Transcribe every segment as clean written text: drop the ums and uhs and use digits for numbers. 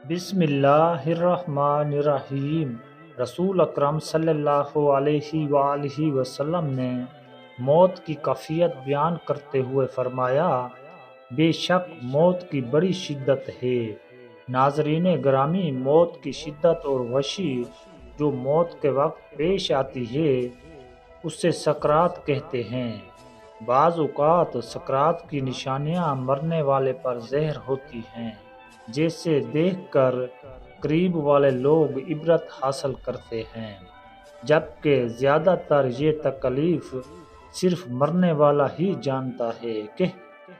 بسم اللہ الرحمن الرحیم۔ رسول اکرم صلی اللہ علیہ وآلہ وسلم نے موت کی کیفیت بیان کرتے ہوئے فرمایا، بے شک موت کی بڑی شدت ہے۔ ناظرین گرامی، موت کی شدت اور وحشی جو موت کے وقت پیش آتی ہے اسے سکرات کہتے ہیں۔ بعض اوقات سکرات کی نشانیاں مرنے والے پر ظاہر ہوتی ہیں، جیسے دیکھ کر قریب والے لوگ عبرت حاصل کرتے ہیں، جبکہ زیادہ تر یہ تکلیف صرف مرنے والا ہی جانتا ہے کہ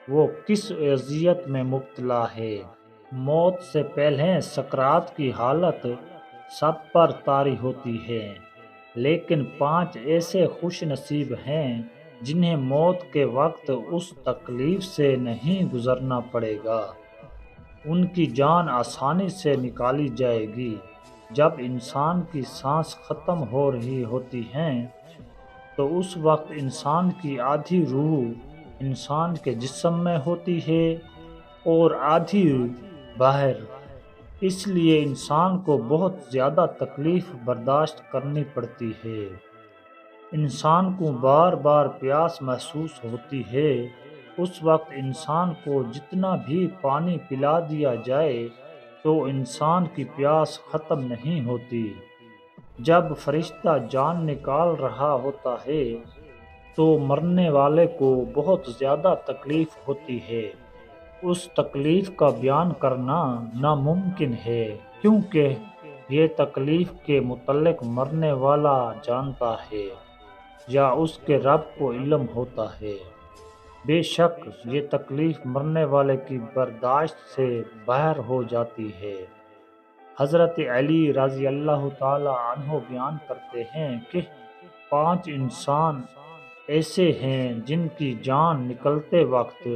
وہ کس اذیت میں مبتلا ہے۔ موت سے پہلے سکرات کی حالت سب پر طاری ہوتی ہے، لیکن 5 ایسے خوش نصیب ہیں جنہیں موت کے وقت اس تکلیف سے نہیں گزرنا پڑے گا۔ ان کی جان آسانی سے نکالی جائے گی۔ جب انسان کی سانس ختم ہو رہی ہوتی ہے تو اس وقت انسان کی آدھی روح انسان کے جسم میں ہوتی ہے اور آدھی باہر۔ اس لیے انسان کو بہت زیادہ تکلیف برداشت کرنی پڑتی ہے۔ انسان کو بار بار پیاس محسوس ہوتی ہے۔ اس وقت انسان کو جتنا بھی پانی پلا دیا جائے تو انسان کی پیاس ختم نہیں ہوتی۔ جب فرشتہ جان نکال رہا ہوتا ہے تو مرنے والے کو بہت زیادہ تکلیف ہوتی ہے۔ اس تکلیف کا بیان کرنا ناممکن ہے، کیونکہ یہ تکلیف کے متعلق مرنے والا جانتا ہے یا اس کے رب کو علم ہوتا ہے۔ بے شک یہ تکلیف مرنے والے کی برداشت سے باہر ہو جاتی ہے۔ حضرت علی رضی اللہ تعالی عنہ بیان کرتے ہیں کہ 5 انسان ایسے ہیں جن کی جان نکلتے وقت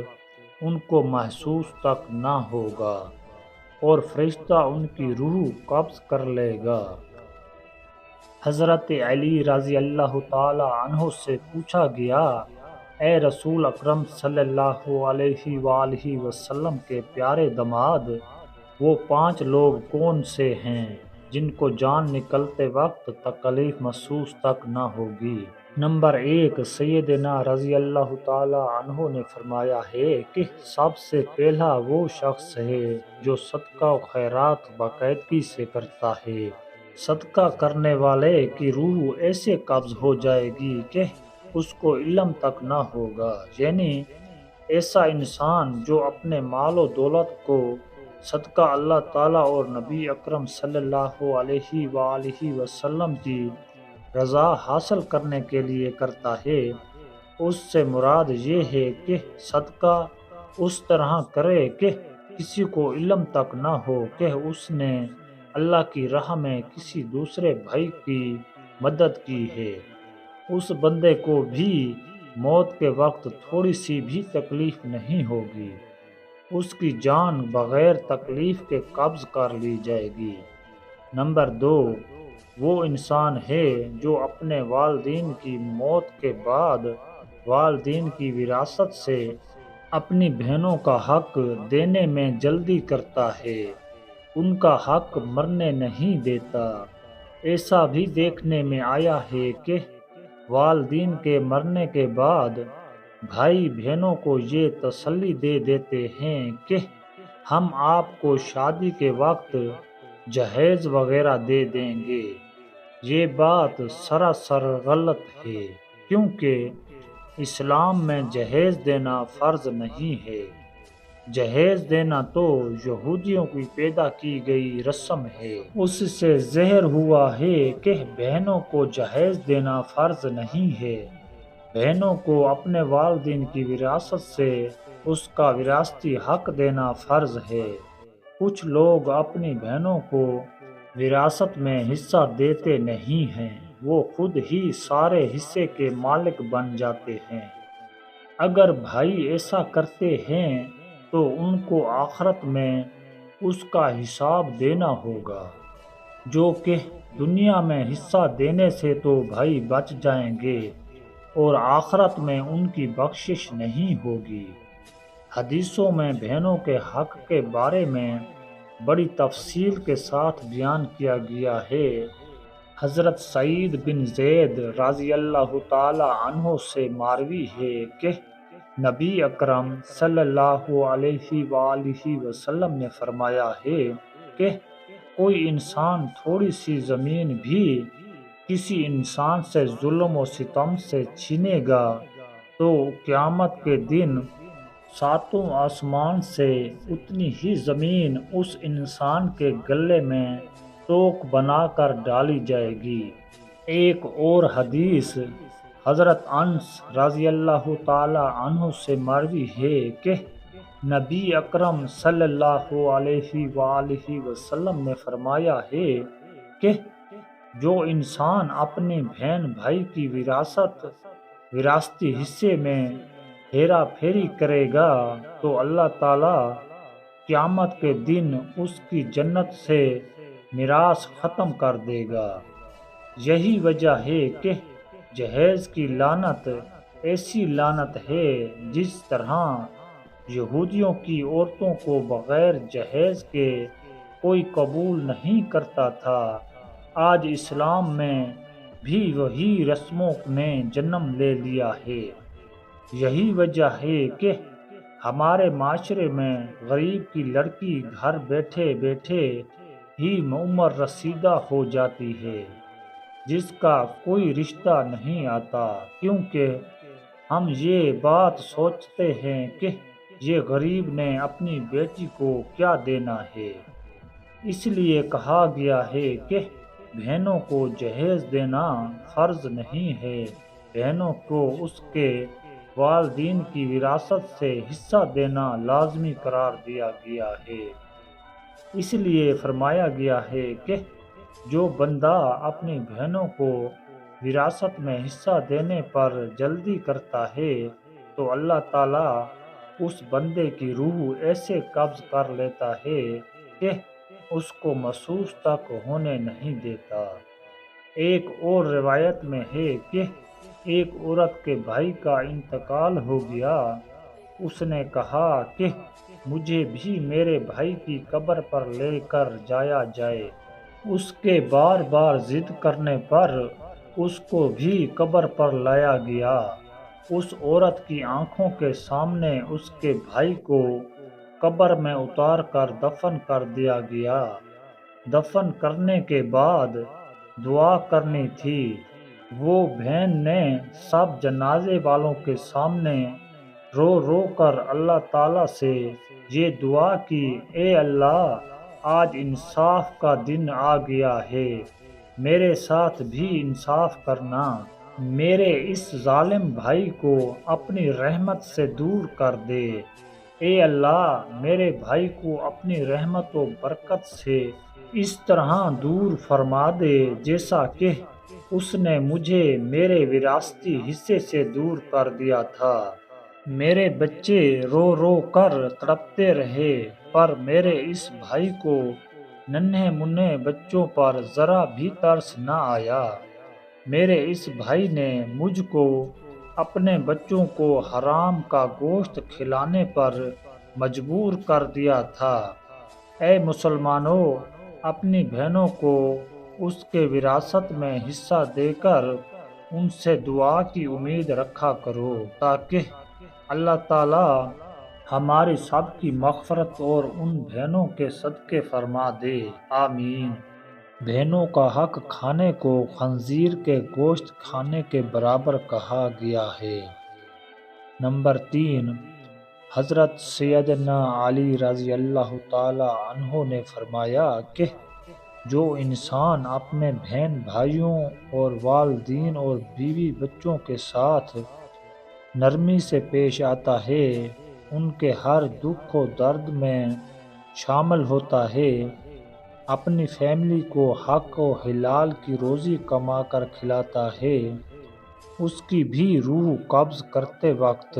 ان کو محسوس تک نہ ہوگا اور فرشتہ ان کی روح قبض کر لے گا۔ حضرت علی رضی اللہ تعالی عنہ سے پوچھا گیا، اے رسول اکرم صلی اللہ علیہ وآلہ وسلم کے پیارے داماد، وہ 5 لوگ کون سے ہیں جن کو جان نکلتے وقت تکلیف محسوس تک نہ ہوگی؟ نمبر 1، سیدنا رضی اللہ تعالی عنہ نے فرمایا ہے کہ سب سے پہلا وہ شخص ہے جو صدقہ و خیرات باقاعدگی سے کرتا ہے۔ صدقہ کرنے والے کی روح ایسے قبض ہو جائے گی کہ اس کو علم تک نہ ہوگا، یعنی ایسا انسان جو اپنے مال و دولت کو صدقہ اللہ تعالیٰ اور نبی اکرم صلی اللہ علیہ وآلہ وسلم کی رضا حاصل کرنے کے لیے کرتا ہے، اس سے مراد یہ ہے کہ صدقہ اس طرح کرے کہ کسی کو علم تک نہ ہو کہ اس نے اللہ کی راہ میں کسی دوسرے بھائی کی مدد کی ہے۔ اس بندے کو بھی موت کے وقت تھوڑی سی بھی تکلیف نہیں ہوگی، اس کی جان بغیر تکلیف کے قبض کر لی جائے گی۔ نمبر 2، وہ انسان ہے جو اپنے والدین کی موت کے بعد والدین کی وراثت سے اپنی بہنوں کا حق دینے میں جلدی کرتا ہے، ان کا حق مرنے نہیں دیتا۔ ایسا بھی دیکھنے میں آیا ہے کہ والدین کے مرنے کے بعد بھائی بہنوں کو یہ تسلی دے دیتے ہیں کہ ہم آپ کو شادی کے وقت جہیز وغیرہ دے دیں گے۔ یہ بات سراسر غلط ہے، کیونکہ اسلام میں جہیز دینا فرض نہیں ہے۔ جہیز دینا تو یہودیوں کی پیدا کی گئی رسم ہے۔ اس سے ظاہر ہوا ہے کہ بہنوں کو جہیز دینا فرض نہیں ہے۔ بہنوں کو اپنے والدین کی وراثت سے اس کا وراثتی حق دینا فرض ہے۔ کچھ لوگ اپنی بہنوں کو وراثت میں حصہ دیتے نہیں ہیں، وہ خود ہی سارے حصے کے مالک بن جاتے ہیں۔ اگر بھائی ایسا کرتے ہیں تو ان کو آخرت میں اس کا حساب دینا ہوگا، جو کہ دنیا میں حصہ دینے سے تو بھائی بچ جائیں گے اور آخرت میں ان کی بخشش نہیں ہوگی۔ حدیثوں میں بہنوں کے حق کے بارے میں بڑی تفصیل کے ساتھ بیان کیا گیا ہے۔ حضرت سعید بن زید رضی اللہ تعالی عنہ سے مروی ہے کہ نبی اکرم صلی اللہ علیہ وآلہ وسلم نے فرمایا ہے کہ کوئی انسان تھوڑی سی زمین بھی کسی انسان سے ظلم و ستم سے چھینے گا تو قیامت کے دن ساتوں آسمان سے اتنی ہی زمین اس انسان کے گلے میں توک بنا کر ڈالی جائے گی۔ ایک اور حدیث حضرت انس رضی اللہ تعالی عنہ سے مروی ہے کہ نبی اکرم صلی اللہ علیہ وآلہ وسلم نے فرمایا ہے کہ جو انسان اپنے بہن بھائی کی وراثتی حصے میں ہیرا پھیری کرے گا تو اللہ تعالی قیامت کے دن اس کی جنت سے میراث ختم کر دے گا۔ یہی وجہ ہے کہ جہیز کی لعنت ایسی لعنت ہے جس طرح یہودیوں کی عورتوں کو بغیر جہیز کے کوئی قبول نہیں کرتا تھا، آج اسلام میں بھی وہی رسموں نے جنم لے لیا ہے۔ یہی وجہ ہے کہ ہمارے معاشرے میں غریب کی لڑکی گھر بیٹھے بیٹھے ہی عمر رسیدہ ہو جاتی ہے، جس کا کوئی رشتہ نہیں آتا، کیونکہ ہم یہ بات سوچتے ہیں کہ یہ غریب نے اپنی بیٹی کو کیا دینا ہے۔ اس لیے کہا گیا ہے کہ بہنوں کو جہیز دینا فرض نہیں ہے، بہنوں کو اس کے والدین کی وراثت سے حصہ دینا لازمی قرار دیا گیا ہے۔ اس لیے فرمایا گیا ہے کہ جو بندہ اپنی بہنوں کو وراثت میں حصہ دینے پر جلدی کرتا ہے تو اللہ تعالیٰ اس بندے کی روح ایسے قبض کر لیتا ہے کہ اس کو محسوس تک ہونے نہیں دیتا۔ ایک اور روایت میں ہے کہ ایک عورت کے بھائی کا انتقال ہو گیا، اس نے کہا کہ مجھے بھی میرے بھائی کی قبر پر لے کر جایا جائے۔ اس کے بار بار ضد کرنے پر اس کو بھی قبر پر لایا گیا۔ اس عورت کی آنکھوں کے سامنے اس کے بھائی کو قبر میں اتار کر دفن کر دیا گیا۔ دفن کرنے کے بعد دعا کرنی تھی۔ وہ بہن نے سب جنازے والوں کے سامنے رو رو کر اللہ تعالیٰ سے یہ دعا کی، اے اللہ، آج انصاف کا دن آ گیا ہے، میرے ساتھ بھی انصاف کرنا، میرے اس ظالم بھائی کو اپنی رحمت سے دور کر دے، اے اللہ میرے بھائی کو اپنی رحمت و برکت سے اس طرح دور فرما دے جیسا کہ اس نے مجھے میرے وراثتی حصے سے دور کر دیا تھا۔ میرے بچے رو رو کر تڑپتے رہے پر میرے اس بھائی کو ننھے منھے بچوں پر ذرا بھی ترس نہ آیا۔ میرے اس بھائی نے مجھ کو اپنے بچوں کو حرام کا گوشت کھلانے پر مجبور کر دیا تھا۔ اے مسلمانوں، اپنی بہنوں کو اس کے وراثت میں حصہ دے کر ان سے دعا کی امید رکھا کرو تاکہ اللہ تعالی ہماری سب کی مغفرت اور ان بہنوں کے صدقے فرما دے، آمین۔ بہنوں کا حق کھانے کو خنزیر کے گوشت کھانے کے برابر کہا گیا ہے۔ نمبر 3، حضرت سیدنا علی رضی اللہ تعالی عنہ نے فرمایا کہ جو انسان اپنے بہن بھائیوں اور والدین اور بیوی بچوں کے ساتھ نرمی سے پیش آتا ہے، ان کے ہر دکھ و درد میں شامل ہوتا ہے، اپنی فیملی کو حق و حلال کی روزی کما کر کھلاتا ہے، اس کی بھی روح قبض کرتے وقت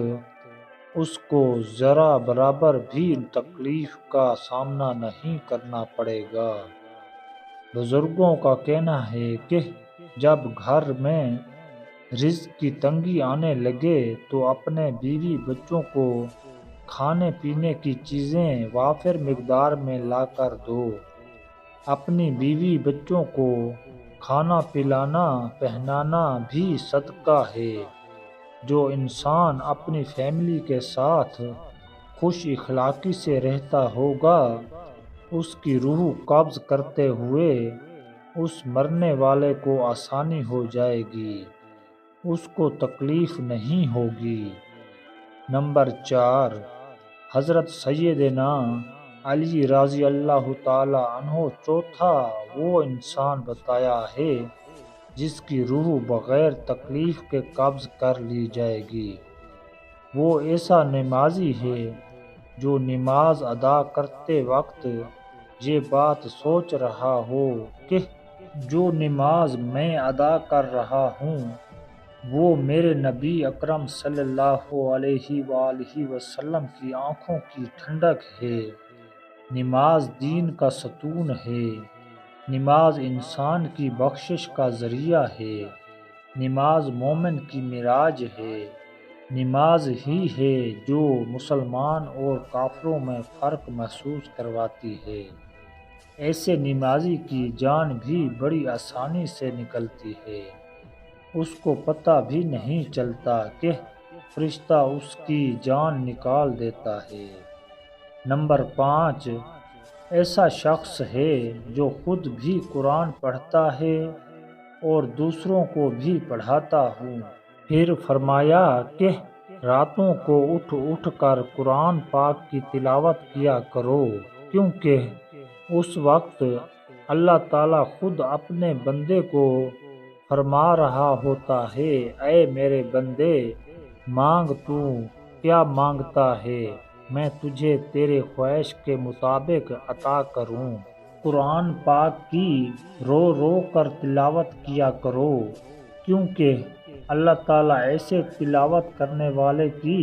اس کو ذرا برابر بھی تکلیف کا سامنا نہیں کرنا پڑے گا۔ بزرگوں کا کہنا ہے کہ جب گھر میں رزق کی تنگی آنے لگے تو اپنے بیوی بچوں کو کھانے پینے کی چیزیں وافر مقدار میں لا کر دو۔ اپنی بیوی بچوں کو کھانا پلانا پہنانا بھی صدقہ ہے۔ جو انسان اپنی فیملی کے ساتھ خوش اخلاقی سے رہتا ہوگا، اس کی روح قبض کرتے ہوئے اس مرنے والے کو آسانی ہو جائے گی، اس کو تکلیف نہیں ہوگی۔ نمبر 4، حضرت سیدنا علی رضی اللہ تعالی عنہ چوتھا وہ انسان بتایا ہے جس کی روح بغیر تکلیف کے قبض کر لی جائے گی۔ وہ ایسا نمازی ہے جو نماز ادا کرتے وقت یہ بات سوچ رہا ہو کہ جو نماز میں ادا کر رہا ہوں وہ میرے نبی اکرم صلی اللہ علیہ وآلہ وسلم کی آنکھوں کی ٹھنڈک ہے۔ نماز دین کا ستون ہے۔ نماز انسان کی بخشش کا ذریعہ ہے۔ نماز مومن کی معراج ہے۔ نماز ہی ہے جو مسلمان اور کافروں میں فرق محسوس کرواتی ہے۔ ایسے نمازی کی جان بھی بڑی آسانی سے نکلتی ہے۔ اس کو پتہ بھی نہیں چلتا کہ فرشتہ اس کی جان نکال دیتا ہے۔ نمبر 5، ایسا شخص ہے جو خود بھی قرآن پڑھتا ہے اور دوسروں کو بھی پڑھاتا ہوں۔ پھر فرمایا کہ راتوں کو اٹھ اٹھ کر قرآن پاک کی تلاوت کیا کرو، کیونکہ اس وقت اللہ تعالیٰ خود اپنے بندے کو فرما رہا ہوتا ہے، اے میرے بندے، مانگ تو کیا مانگتا ہے، میں تجھے تیرے خواہش کے مطابق عطا کروں۔ قرآن پاک کی رو رو کر تلاوت کیا کرو، کیونکہ اللہ تعالیٰ ایسے تلاوت کرنے والے کی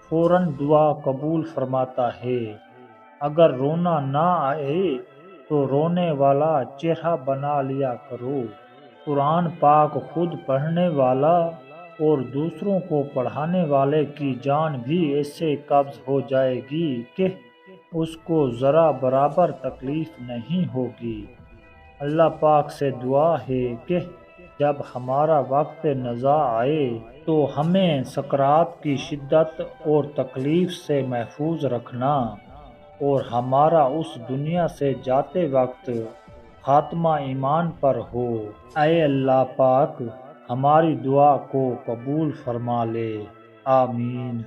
فوراً دعا قبول فرماتا ہے۔ اگر رونا نہ آئے تو رونے والا چہرہ بنا لیا کرو۔ قرآن پاک خود پڑھنے والا اور دوسروں کو پڑھانے والے کی جان بھی ایسے قبض ہو جائے گی کہ اس کو ذرا برابر تکلیف نہیں ہوگی۔ اللہ پاک سے دعا ہے کہ جب ہمارا وقت نزاع آئے تو ہمیں سکرات کی شدت اور تکلیف سے محفوظ رکھنا، اور ہمارا اس دنیا سے جاتے وقت خاتمہ ایمان پر ہو۔ اے اللہ پاک، ہماری دعا کو قبول فرما لے، آمین۔